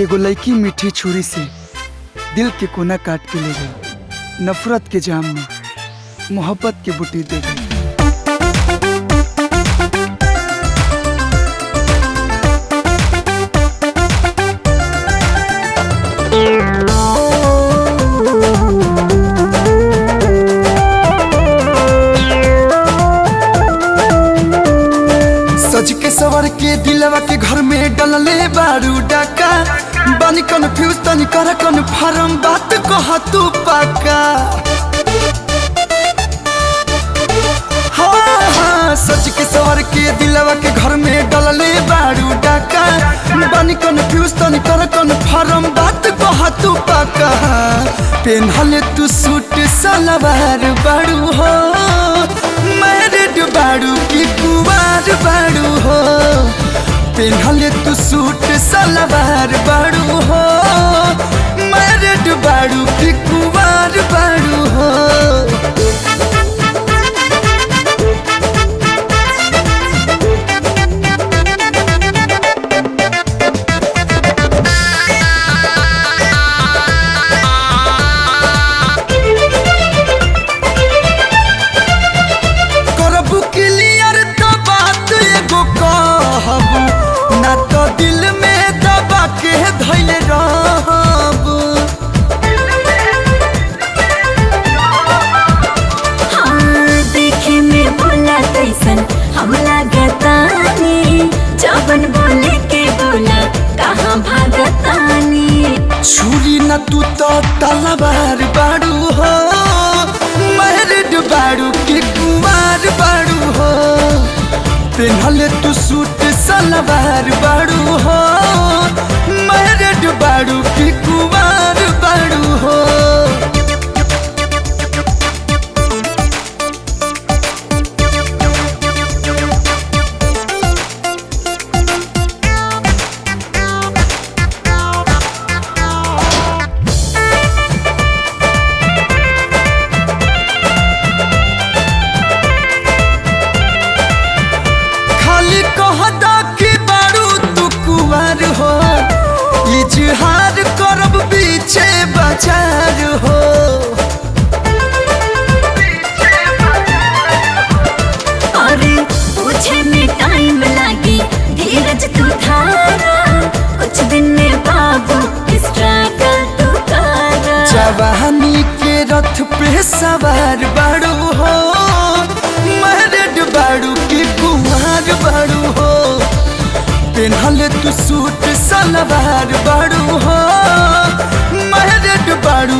एगो लड़की मीठी छुरी से दिल के कोना काट के ले गई। नफरत के जाम में मोहब्बत के बूटी दे गई। सज के सवर के दिलवा के घर में डलले बारू डाका। बानी कन्फ्यूज तनी कर कन्फर्म बात कह तू पाका। हाँ, सज के सवर के दिलवा के घर में डलले बारू डाका। बानी कन्फ्यूज तनी कर कन्फर्म बात कह तू पाका। पेन्हले तू सूट सलवार बारू हो, मैरिड बारू की कुवार बारू हो। पेन्हले तू सूट सलवार बारू हो, मैरिड बारू की कुवार बारू हो। दिल में दबा के धैल रहब। हाँ, देखे में बोला तैसन हम लागतानी। जवन बोले के बोला कहाँ भागतानी। छुरी न तू तो तलवार बारू हो, मैरिड बारू की कुमार बारू हो। पेन्हले तू सूट सलवार बारू हो, मैरिड बारू की कुमार बारू हो। हो इजहार करब पीछे बाजार हो। अरे पूछे में टाइम लागी, धीरज तू धारा। कुछ दिन में बाबू स्ट्रगल तू करा। जवानी के रथ पे सवार बारू हो, मैरिड बारू की कुमार बारू हो। पेन्हले तू सूट सलवार बारू हो, मैरिड बारू